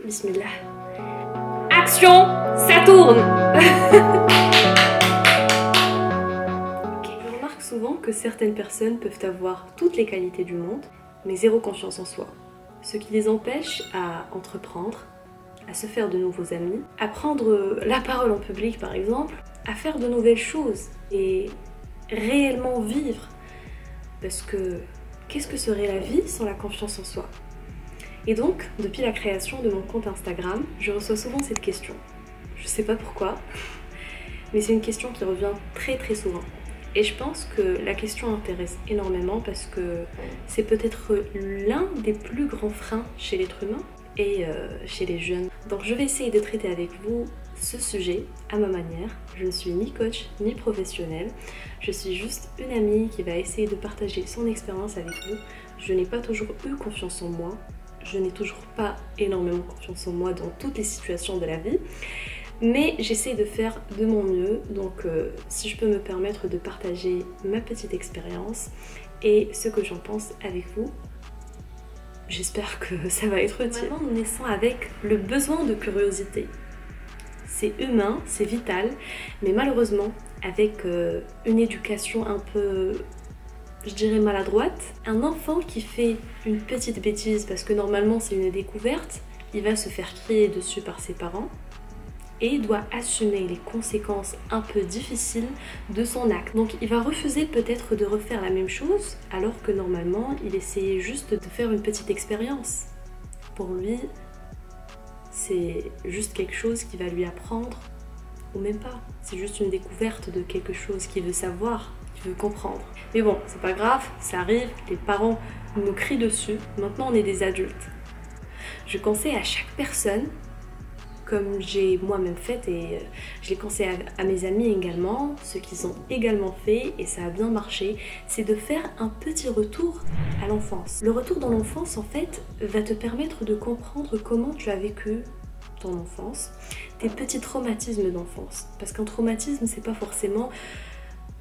Bismillah. Action, ça tourne. Je remarque souvent que certaines personnes peuvent avoir toutes les qualités du monde, mais zéro confiance en soi. Ce qui les empêche à entreprendre, à se faire de nouveaux amis, à prendre la parole en public par exemple, à faire de nouvelles choses et réellement vivre. Parce que qu'est-ce que serait la vie sans la confiance en soi? Et donc, depuis la création de mon compte Instagram, je reçois souvent cette question. Je sais pas pourquoi, mais c'est une question qui revient très souvent. Et je pense que la question intéresse énormément parce que c'est peut-être l'un des plus grands freins chez l'être humain et chez les jeunes. Donc je vais essayer de traiter avec vous ce sujet à ma manière. Je ne suis ni coach ni professionnelle, je suis juste une amie qui va essayer de partager son expérience avec vous. Je n'ai pas toujours eu confiance en moi, je n'ai toujours pas énormément confiance en moi dans toutes les situations de la vie, mais j'essaie de faire de mon mieux. Donc si je peux me permettre de partager ma petite expérience et ce que j'en pense avec vous, j'espère que ça va être utile. Maintenant, nous naissons avec le besoin de curiosité. C'est humain, c'est vital, mais malheureusement, avec une éducation un peu, je dirais, maladroite, un enfant qui fait une petite bêtise, parce que normalement c'est une découverte, il va se faire crier dessus par ses parents et doit assumer les conséquences un peu difficiles de son acte. Donc il va refuser peut-être de refaire la même chose, alors que normalement il essayait juste de faire une petite expérience. Pour lui, c'est juste quelque chose qui va lui apprendre, ou même pas. C'est juste une découverte de quelque chose qu'il veut savoir, qu'il veut comprendre. Mais bon, c'est pas grave, ça arrive, les parents nous crient dessus, maintenant on est des adultes. Je conseille à chaque personne, comme j'ai moi-même fait et je l'ai conseillé à mes amis également, ceux qu'ils ont également fait et ça a bien marché, c'est de faire un petit retour à l'enfance. Le retour dans l'enfance en fait va te permettre de comprendre comment tu as vécu ton enfance, tes petits traumatismes d'enfance. Parce qu'un traumatisme c'est pas forcément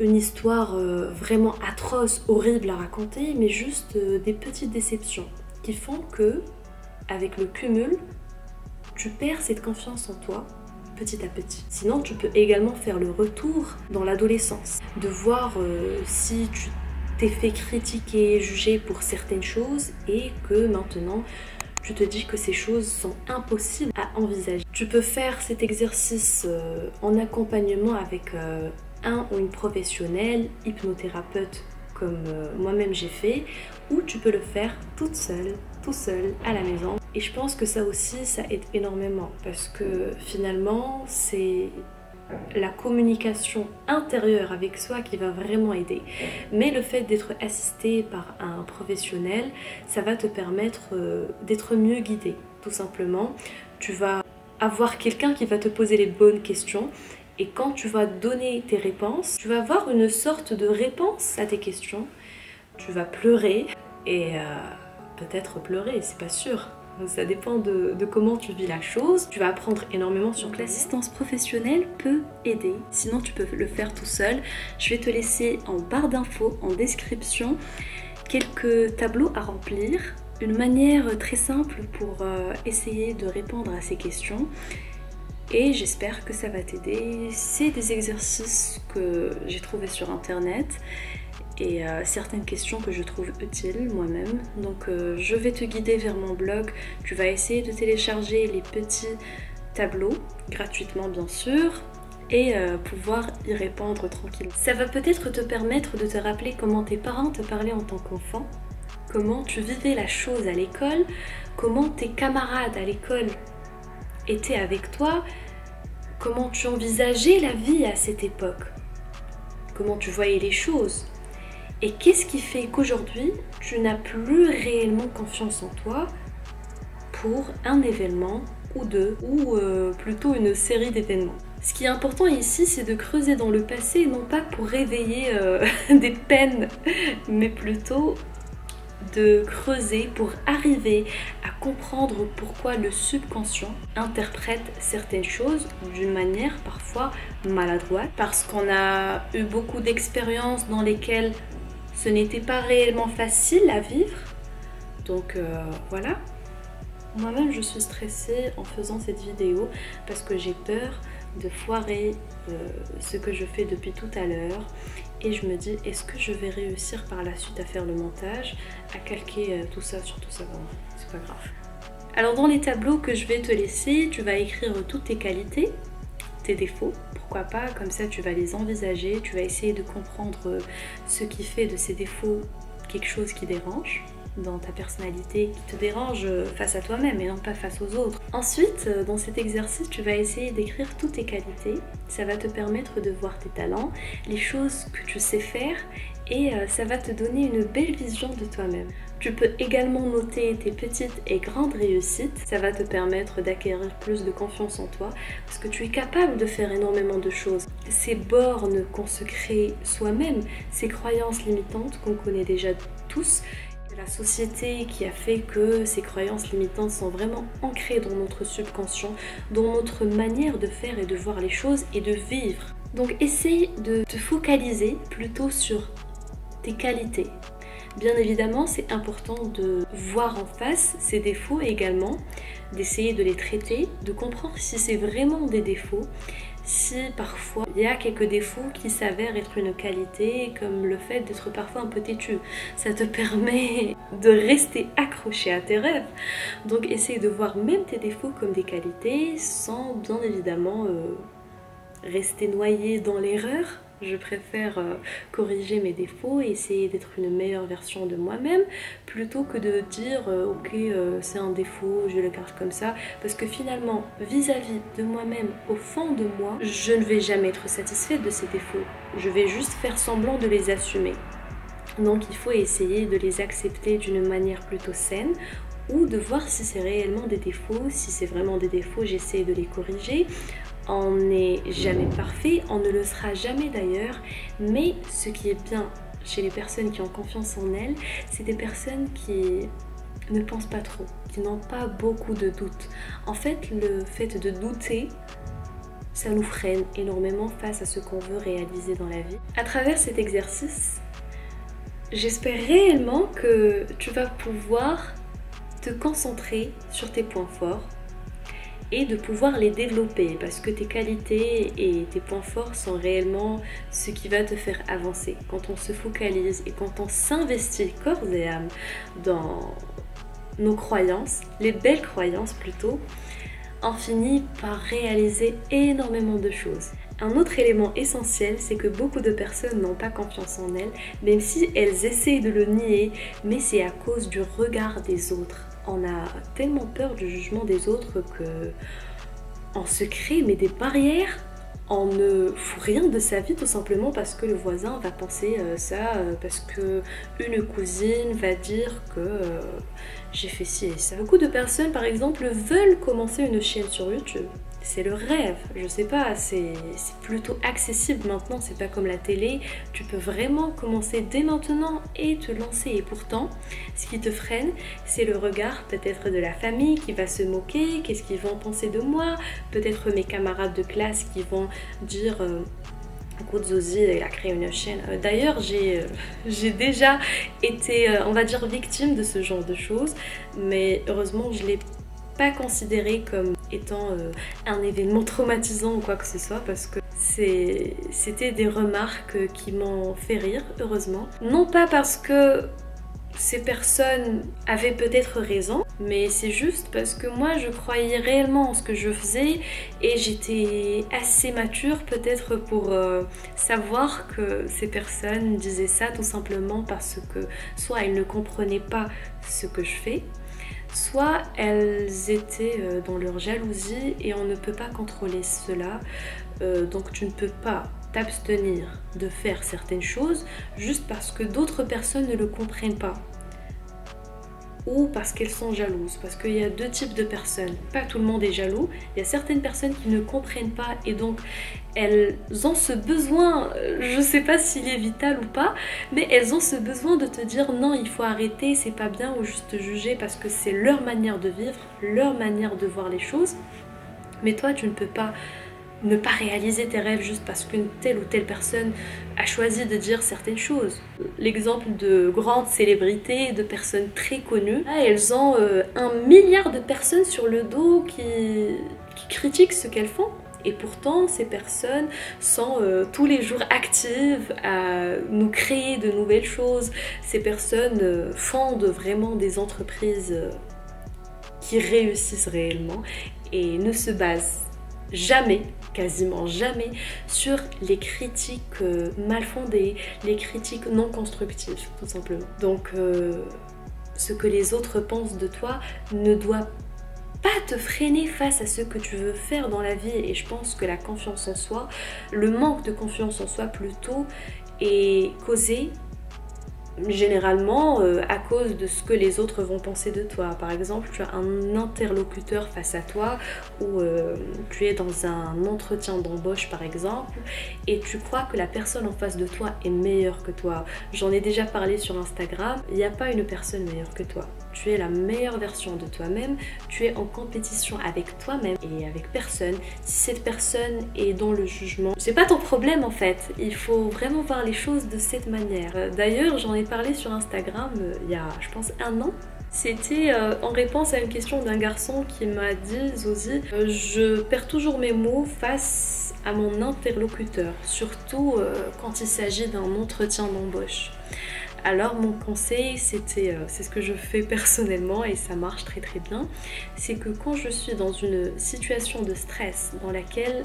une histoire vraiment atroce, horrible à raconter, mais juste des petites déceptions qui font que, avec le cumul, tu perds cette confiance en toi petit à petit. Sinon, tu peux également faire le retour dans l'adolescence, de voir si tu t'es fait critiquer, juger pour certaines choses et que maintenant, tu te dis que ces choses sont impossibles à envisager. Tu peux faire cet exercice en accompagnement avec un ou une professionnelle, hypnothérapeute comme moi-même j'ai fait, ou tu peux le faire toute seule, tout seul à la maison. Et je pense que ça aussi, ça aide énormément parce que finalement, c'est la communication intérieure avec soi qui va vraiment aider. Mais le fait d'être assisté par un professionnel, ça va te permettre d'être mieux guidé, tout simplement. Tu vas avoir quelqu'un qui va te poser les bonnes questions et quand tu vas donner tes réponses, tu vas avoir une sorte de réponse à tes questions. Tu vas pleurer et peut-être pleurer, c'est pas sûr. Ça dépend de comment tu vis la chose. Tu vas apprendre énormément sur place. L'assistance professionnelle peut aider. Sinon, tu peux le faire tout seul. Je vais te laisser en barre d'infos, en description, quelques tableaux à remplir. Une manière très simple pour essayer de répondre à ces questions. Et j'espère que ça va t'aider. C'est des exercices que j'ai trouvés sur internet et certaines questions que je trouve utiles moi-même. Donc je vais te guider vers mon blog. Tu vas essayer de télécharger les petits tableaux, gratuitement bien sûr, et pouvoir y répondre tranquillement. Ça va peut-être te permettre de te rappeler comment tes parents te parlaient en tant qu'enfant, comment tu vivais la chose à l'école, comment tes camarades à l'école étaient avec toi, comment tu envisageais la vie à cette époque, comment tu voyais les choses. Et qu'est-ce qui fait qu'aujourd'hui, tu n'as plus réellement confiance en toi pour un événement ou deux, ou plutôt une série d'événements. Ce qui est important ici, c'est de creuser dans le passé, non pas pour réveiller des peines, mais plutôt de creuser pour arriver à comprendre pourquoi le subconscient interprète certaines choses d'une manière parfois maladroite, parce qu'on a eu beaucoup d'expériences dans lesquelles ce n'était pas réellement facile à vivre. Donc voilà, Moi-même je suis stressée en faisant cette vidéo parce que j'ai peur de foirer ce que je fais depuis tout à l'heure et je me dis est-ce que je vais réussir par la suite à faire le montage, à calquer tout ça sur tout ça. Bon, c'est pas grave. Alors dans les tableaux que je vais te laisser, tu vas écrire toutes tes qualités, tes défauts, pourquoi pas, comme ça tu vas les envisager, tu vas essayer de comprendre ce qui fait de ces défauts quelque chose qui dérange dans ta personnalité, qui te dérange face à toi-même et non pas face aux autres. Ensuite, dans cet exercice, tu vas essayer d'écrire toutes tes qualités. Ça va te permettre de voir tes talents, les choses que tu sais faire et ça va te donner une belle vision de toi-même. Tu peux également noter tes petites et grandes réussites. Ça va te permettre d'acquérir plus de confiance en toi parce que tu es capable de faire énormément de choses. Ces bornes qu'on se crée soi-même, ces croyances limitantes qu'on connaît déjà tous, la société qui a fait que ces croyances limitantes sont vraiment ancrées dans notre subconscient, dans notre manière de faire et de voir les choses et de vivre. Donc essaye de te focaliser plutôt sur tes qualités. Bien évidemment, c'est important de voir en face ces défauts également, d'essayer de les traiter, de comprendre si c'est vraiment des défauts, si parfois il y a quelques défauts qui s'avèrent être une qualité, comme le fait d'être parfois un peu têtu. Ça te permet de rester accroché à tes rêves. Donc essaye de voir même tes défauts comme des qualités, sans bien évidemment rester noyé dans l'erreur. Je préfère corriger mes défauts et essayer d'être une meilleure version de moi-même plutôt que de dire ok c'est un défaut, je le garde comme ça, parce que finalement vis-à-vis de moi-même, au fond de moi, je ne vais jamais être satisfaite de ces défauts. Je vais juste faire semblant de les assumer. Donc il faut essayer de les accepter d'une manière plutôt saine ou de voir si c'est réellement des défauts. Si c'est vraiment des défauts, j'essaie de les corriger. On n'est jamais parfait, on ne le sera jamais d'ailleurs, mais ce qui est bien chez les personnes qui ont confiance en elles, c'est des personnes qui ne pensent pas trop, qui n'ont pas beaucoup de doutes. En fait, le fait de douter, ça nous freine énormément face à ce qu'on veut réaliser dans la vie. À travers cet exercice, j'espère réellement que tu vas pouvoir te concentrer sur tes points forts et de pouvoir les développer parce que tes qualités et tes points forts sont réellement ce qui va te faire avancer. Quand on se focalise et quand on s'investit corps et âme dans nos croyances, les belles croyances plutôt, on finit par réaliser énormément de choses. Un autre élément essentiel, c'est que beaucoup de personnes n'ont pas confiance en elles, même si elles essayent de le nier, mais c'est à cause du regard des autres. On a tellement peur du jugement des autres que on se crée mais des barrières. On ne fout rien de sa vie tout simplement parce que le voisin va penser ça, parce que une cousine va dire que j'ai fait ci et ça. Beaucoup de personnes par exemple veulent commencer une chaîne sur YouTube. C'est le rêve, je sais pas, c'est plutôt accessible maintenant, c'est pas comme la télé. Tu peux vraiment commencer dès maintenant et te lancer. Et pourtant, ce qui te freine, c'est le regard peut-être de la famille qui va se moquer, qu'est-ce qu'ils vont penser de moi, peut-être mes camarades de classe qui vont dire écoute Zozy, elle a créé une chaîne. D'ailleurs, j'ai déjà été, on va dire, victime de ce genre de choses, mais heureusement je l'ai pas considéré comme étant un événement traumatisant ou quoi que ce soit parce que c'était des remarques qui m'ont fait rire, heureusement. Non pas parce que ces personnes avaient peut-être raison, mais c'est juste parce que moi je croyais réellement en ce que je faisais et j'étais assez mature peut-être pour savoir que ces personnes disaient ça tout simplement parce que soit elles ne comprenaient pas ce que je fais, soit elles étaient dans leur jalousie et on ne peut pas contrôler cela, donc tu ne peux pas t'abstenir de faire certaines choses juste parce que d'autres personnes ne le comprennent pas ou parce qu'elles sont jalouses, parce qu'il y a deux types de personnes. Pas tout le monde est jaloux, il y a certaines personnes qui ne comprennent pas et donc elles ont ce besoin, je sais pas s'il est vital ou pas, mais elles ont ce besoin de te dire non, il faut arrêter, c'est pas bien, ou juste te juger parce que c'est leur manière de vivre, leur manière de voir les choses. Mais toi tu ne peux pas ne pas réaliser tes rêves juste parce qu'une telle ou telle personne a choisi de dire certaines choses. L'exemple de grandes célébrités, de personnes très connues, là, elles ont 1 milliard de personnes sur le dos qui critiquent ce qu'elles font. Et pourtant, ces personnes sont tous les jours actives à nous créer de nouvelles choses. Ces personnes fondent vraiment des entreprises qui réussissent réellement et ne se basent jamais, quasiment jamais, sur les critiques mal fondées, les critiques non constructives, tout simplement. Donc, ce que les autres pensent de toi ne doit pas te freiner face à ce que tu veux faire dans la vie. Et je pense que la confiance en soi, le manque de confiance en soi plutôt, est causé généralement à cause de ce que les autres vont penser de toi. Par exemple, tu as un interlocuteur face à toi ou tu es dans un entretien d'embauche par exemple et tu crois que la personne en face de toi est meilleure que toi. J'en ai déjà parlé sur Instagram, il n'y a pas une personne meilleure que toi. Tu es la meilleure version de toi-même, tu es en compétition avec toi-même et avec personne. Si cette personne est dans le jugement, c'est pas ton problème en fait. Il faut vraiment voir les choses de cette manière. D'ailleurs, j'en ai parlé sur Instagram il y a, je pense, 1 an. C'était en réponse à une question d'un garçon qui m'a dit: Zozy, je perds toujours mes mots face à mon interlocuteur, surtout quand il s'agit d'un entretien d'embauche. Alors mon conseil, c'est ce que je fais personnellement et ça marche très très bien, c'est que quand je suis dans une situation de stress dans laquelle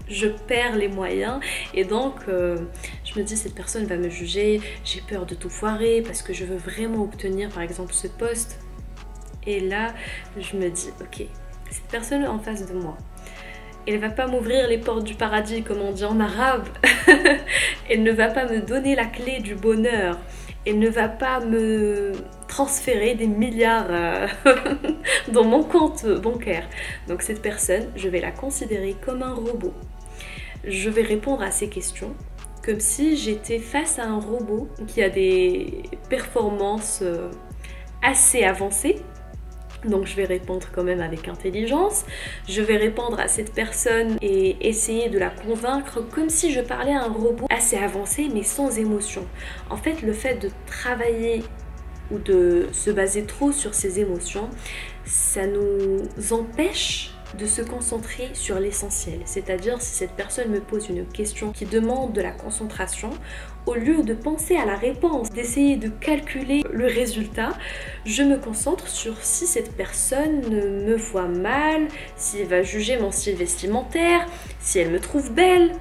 je perds les moyens et donc je me dis cette personne va me juger, j'ai peur de tout foirer parce que je veux vraiment obtenir par exemple ce poste. Et là je me dis ok, cette personne en face de moi, elle va pas m'ouvrir les portes du paradis comme on dit en arabe. Elle ne va pas me donner la clé du bonheur. Elle ne va pas me transférer des milliards dans mon compte bancaire. Donc cette personne, je vais la considérer comme un robot. Je vais répondre à ses questions comme si j'étais face à un robot qui a des performances assez avancées. Donc je vais répondre quand même avec intelligence, je vais répondre à cette personne et essayer de la convaincre comme si je parlais à un robot assez avancé mais sans émotion. En fait, le fait de travailler ou de se baser trop sur ses émotions, ça nous empêche de se concentrer sur l'essentiel. C'est-à-dire si cette personne me pose une question qui demande de la concentration, au lieu de penser à la réponse, d'essayer de calculer le résultat, je me concentre sur si cette personne me voit mal, si elle va juger mon style vestimentaire, si elle me trouve belle,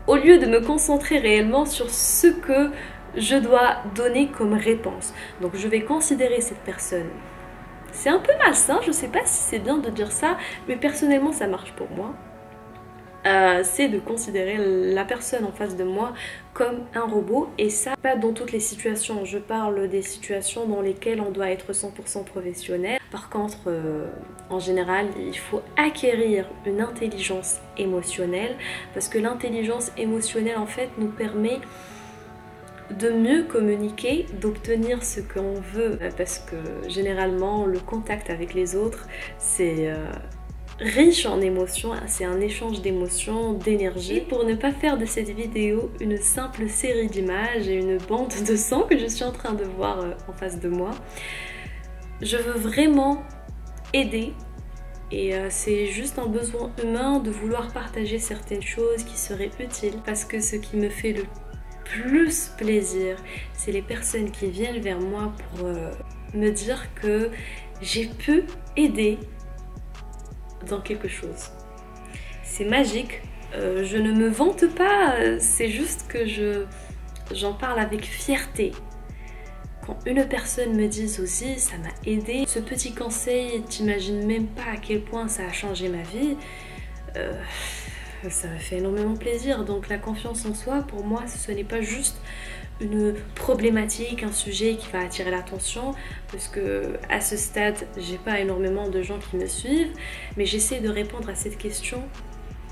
au lieu de me concentrer réellement sur ce que je dois donner comme réponse. Donc je vais considérer cette personne. C'est un peu malsain, je sais pas si c'est bien de dire ça, mais personnellement ça marche pour moi. C'est de considérer la personne en face de moi comme un robot, et ça, pas dans toutes les situations. Je parle des situations dans lesquelles on doit être 100% professionnel. Par contre, en général, il faut acquérir une intelligence émotionnelle, parce que l'intelligence émotionnelle en fait nous permet de mieux communiquer, d'obtenir ce qu'on veut, parce que généralement le contact avec les autres c'est riche en émotions, c'est un échange d'émotions, d'énergie. Et pour ne pas faire de cette vidéo une simple série d'images et une bande de sang que je suis en train de voir en face de moi, je veux vraiment aider. Et c'est juste un besoin humain de vouloir partager certaines choses qui seraient utiles, parce que ce qui me fait le plus plaisir, c'est les personnes qui viennent vers moi pour me dire que j'ai pu aider dans quelque chose. C'est magique, je ne me vante pas, c'est juste que j'en parle avec fierté. Quand une personne me dit aussi ça m'a aidé, ce petit conseil, t'imagines même pas à quel point ça a changé ma vie, ça me fait énormément plaisir. Donc la confiance en soi, pour moi, ce n'est pas juste une problématique, un sujet qui va attirer l'attention, parce que à ce stade, j'ai pas énormément de gens qui me suivent, mais j'essaie de répondre à cette question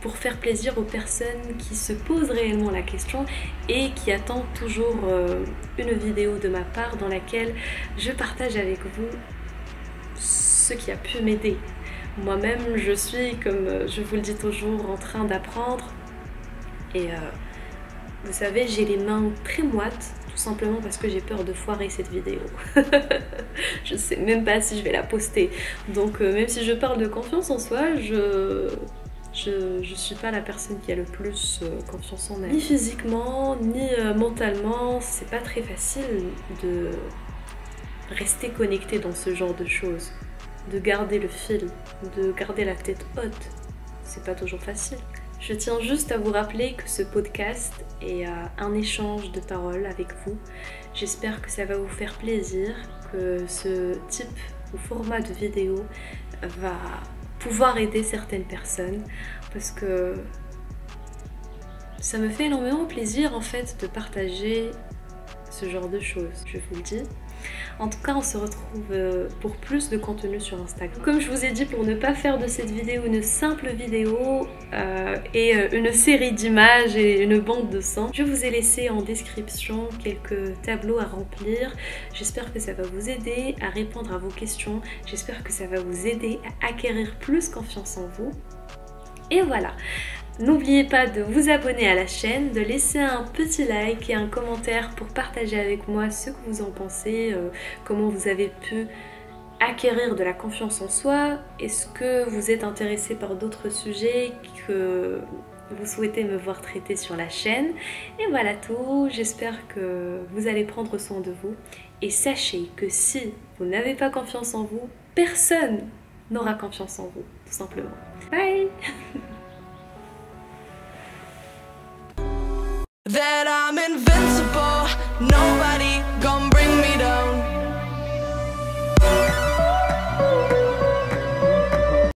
pour faire plaisir aux personnes qui se posent réellement la question et qui attendent toujours une vidéo de ma part dans laquelle je partage avec vous ce qui a pu m'aider. Moi-même, je suis, comme je vous le dis toujours, en train d'apprendre. Et vous savez, j'ai les mains très moites, tout simplement parce que j'ai peur de foirer cette vidéo. Je sais même pas si je vais la poster. Donc même si je parle de confiance en soi, je suis pas la personne qui a le plus confiance en elle. Ni physiquement, ni mentalement, c'est pas très facile de rester connecté dans ce genre de choses. De garder le fil, de garder la tête haute. C'est pas toujours facile. Je tiens juste à vous rappeler que ce podcast est un échange de paroles avec vous. J'espère que ça va vous faire plaisir, que ce type ou format de vidéo va pouvoir aider certaines personnes parce que ça me fait énormément plaisir en fait de partager ce genre de choses, je vous le dis. En tout cas, on se retrouve pour plus de contenu sur Instagram. Comme je vous ai dit, pour ne pas faire de cette vidéo une simple vidéo et une série d'images et une bande de son, je vous ai laissé en description quelques tableaux à remplir. J'espère que ça va vous aider à répondre à vos questions. J'espère que ça va vous aider à acquérir plus confiance en vous. Et voilà. N'oubliez pas de vous abonner à la chaîne, de laisser un petit like et un commentaire pour partager avec moi ce que vous en pensez, comment vous avez pu acquérir de la confiance en soi, est-ce que vous êtes intéressé par d'autres sujets que vous souhaitez me voir traiter sur la chaîne. Et voilà tout, j'espère que vous allez prendre soin de vous et sachez que si vous n'avez pas confiance en vous, personne n'aura confiance en vous, tout simplement. Bye. That I'm invincible, no